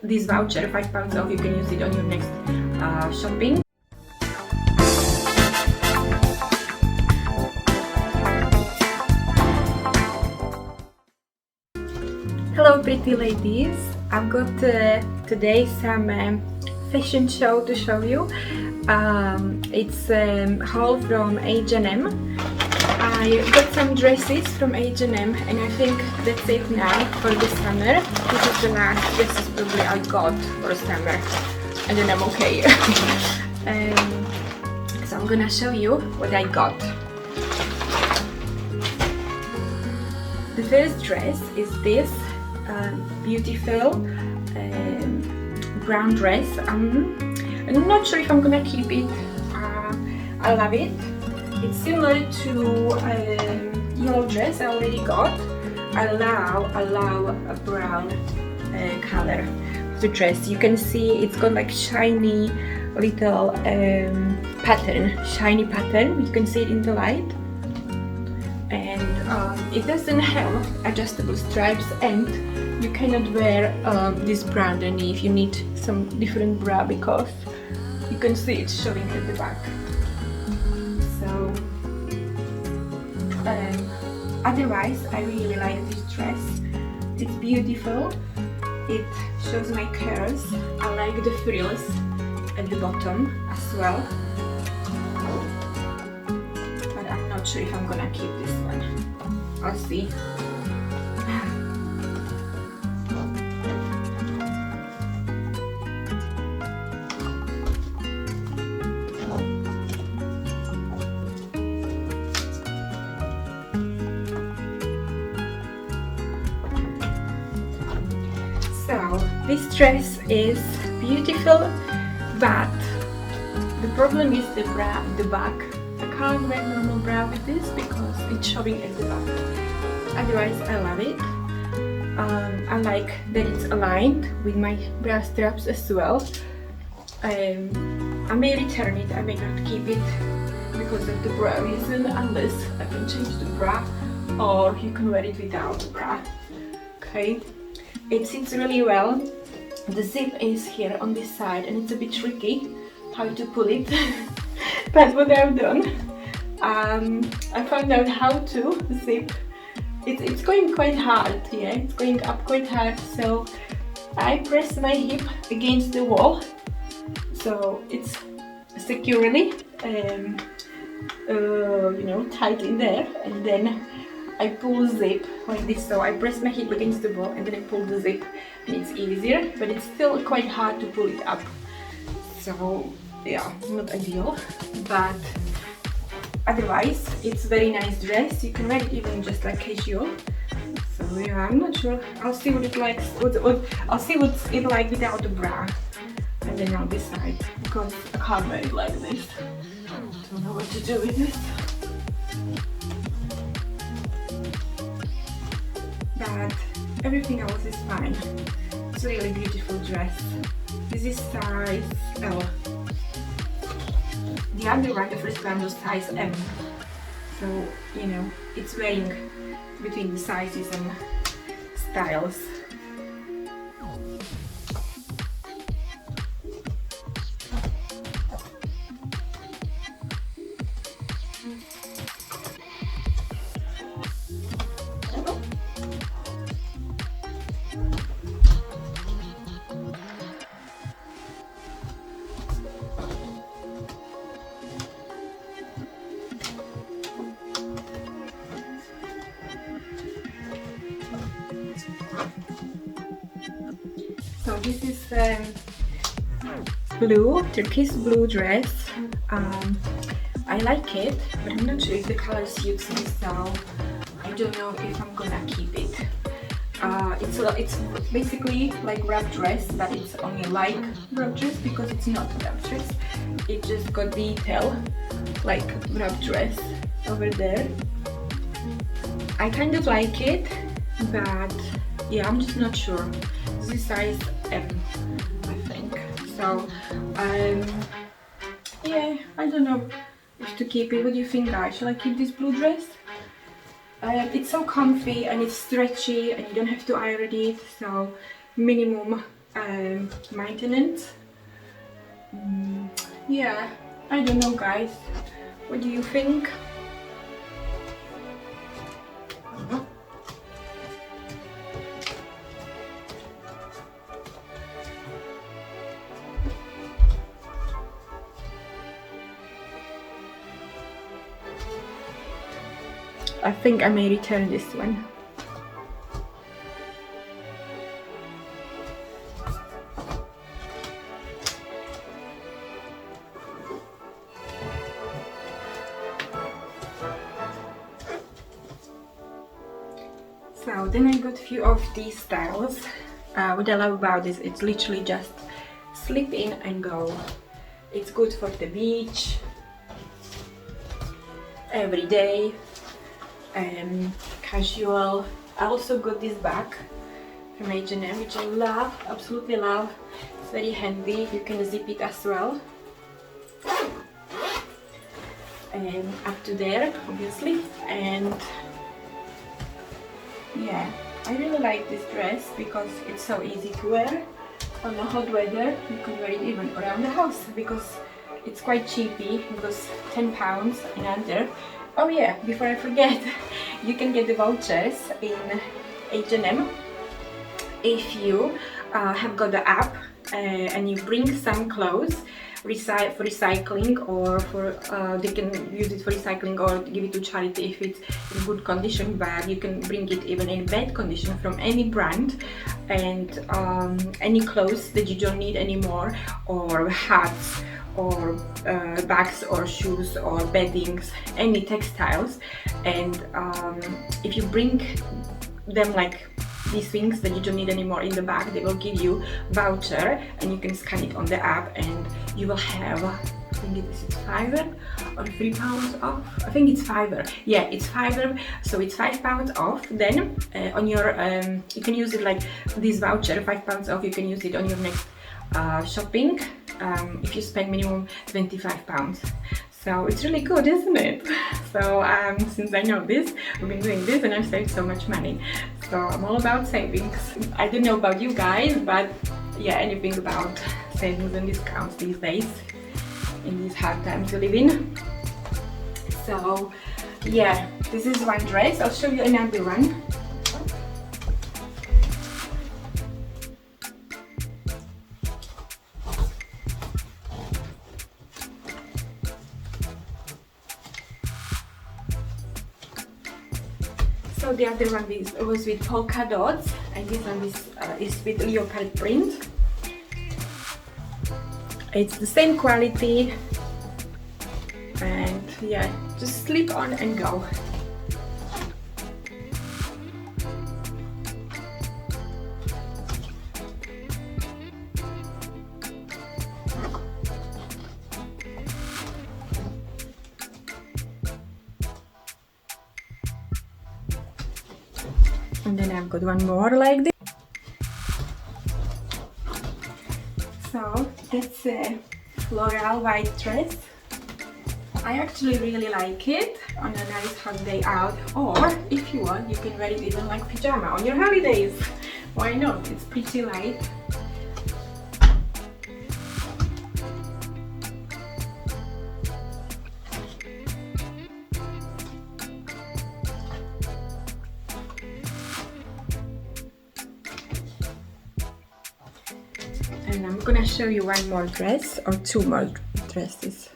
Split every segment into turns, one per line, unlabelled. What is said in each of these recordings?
this voucher, £5 off, you can use it on your next shopping. Hello pretty ladies, I've got today some fashion show to show you. It's a haul from H&M. I got some dresses from H&M and I think that's it now for the summer. This is the last dresses probably I got for summer and then I'm okay. So I'm gonna show you what I got. The first dress is this beautiful brown dress. I'm not sure if I'm gonna keep it. I love it. It's similar to a yellow dress I already got. I love a brown color of the dress. You can see it's got like shiny little shiny pattern. You can see it in the light. And it doesn't have adjustable stripes, and you cannot wear this bra underneath. You need some different bra because you can see it showing at the back. So otherwise I really like this dress. It's beautiful. It shows my curves. I like the frills at the bottom as well. But I'm not sure if I'm gonna keep this one. I'll see. So this dress is beautiful, but the problem is the bra at the back. I can't wear normal bra with this because it's showing at the back. Otherwise I love it. I like that it's aligned with my bra straps as well. I may return it, I may not keep it because of the bra reason, unless I can change the bra, or you can wear it without the bra. Okay. It sits really well. The zip is here on this side and it's a bit tricky how to pull it. But what I've done, I found out how to zip. It's going quite hard, yeah, it's going up quite hard, so I press my hip against the wall so it's securely you know, tight in there, and then I pull the zip like this. So I press my hip against the wall and then I pull the zip, and it's easier, but it's still quite hard to pull it up. So yeah, not ideal, but otherwise it's very nice dress. You can wear it even just like casual. So yeah, I'm not sure. I'll see what it likes. I'll see what's it like without a bra, and then I'll decide, because I can't wear it like this. Don't know what to do with this. But everything else is fine. It's a really beautiful dress. This is size L. The other one, the first one, was size M. So, you know, it's varying between the sizes and styles. So this is blue, turquoise blue dress. I like it, but I'm not sure if the color suits me, so I don't know if I'm gonna keep it. It's basically like wrap dress, but it's only like wrap dress because it's not a wrap dress. It just got detail like wrap dress over there. I kind of like it, but yeah, I'm just not sure. This is size M, I think. So yeah, I don't know if to keep it. What do you think, guys? Shall I keep this blue dress? It's so comfy and it's stretchy and you don't have to iron it, so minimum maintenance. Yeah, I don't know guys, what do you think? I think I may return this one. So then I got a few of these styles. What I love about this, it's literally just slip in and go. It's good for the beach, every day, casual. I also got this bag from H&M, which I love, absolutely love. It's very handy, you can zip it as well. Up to there, obviously. And yeah, I really like this dress because it's so easy to wear. On the hot weather, you can wear it even around the house because it's quite cheapy. It was £10 and under. Oh yeah, before I forget, you can get the vouchers in H&M if you have got the app and you bring some clothes for recycling, or for they can use it for recycling or give it to charity if it's in good condition, but you can bring it even in bad condition from any brand, and any clothes that you don't need anymore, or hats, or bags, or shoes, or beddings, any textiles. And if you bring them, like these things that you don't need anymore, in the bag, they will give you voucher and you can scan it on the app, and you will have, I think it is £5 or £3 off. I think it's £5. Yeah, it's £5, so it's £5 off. Then on your you can use it like this voucher, £5 off. You can use it on your next shopping if you spend minimum £25. So it's really good, isn't it? So since I know this, I've been doing this and I've saved so much money. So I'm all about savings. I don't know about you guys, but yeah, anything about savings and discounts these days in these hard times we live in. So yeah, this is one dress. I'll show you another one. So the other one was with polka dots, and this one is with leopard print. It's the same quality, and yeah, just slip on and go. And then I've got one more like this. So that's a floral white dress. I actually really like it on a nice hot day out, or if you want, you can wear it even like pajama on your holidays. Why not? It's pretty light. And I'm gonna show you one more dress, or two more dresses.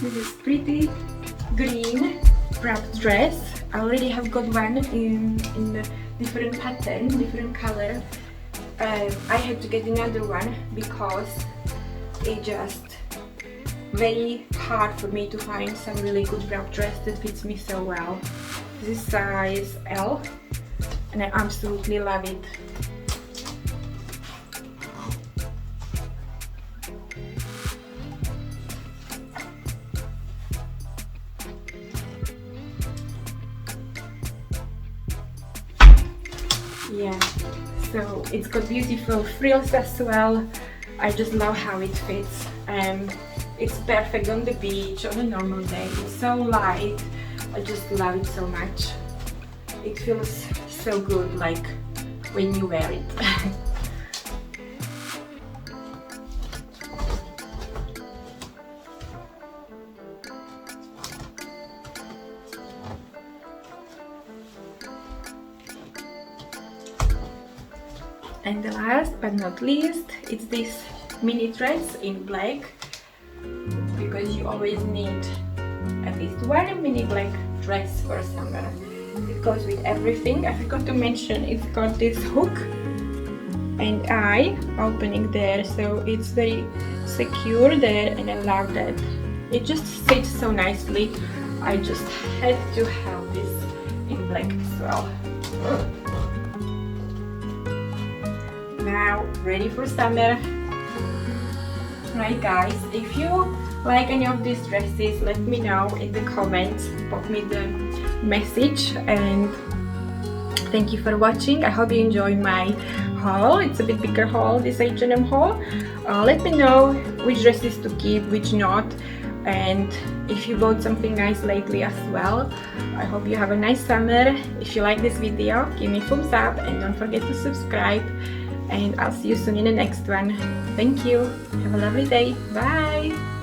This is pretty green wrapped dress. I already have got one in a different pattern, different color. I had to get another one because it just very hard for me to find some really good wrap dress that fits me so well. This is size L and I absolutely love it. Yeah, so it's got beautiful frills as well. I just love how it fits. It's perfect on the beach on a normal day. It's so light. I just love it so much. It feels so good, like when you wear it. And the last but not least, it's this mini dress in black, because you always need at least one mini black dress for summer. It goes with everything. I forgot to mention it's got this hook and eye opening there, so it's very secure there, and I love that. It just fits so nicely. I just had to have this in black as well. Now ready for summer. Right guys, if you like any of these dresses, let me know in the comments, pop me the message, and thank you for watching. I hope you enjoy my haul. It's a bit bigger haul, this H&M haul. Let me know which dresses to keep, which not, and if you bought something nice lately as well. I hope you have a nice summer. If you like this video, give me a thumbs up and don't forget to subscribe, and I'll see you soon in the next one. Thank you. Have a lovely day. Bye.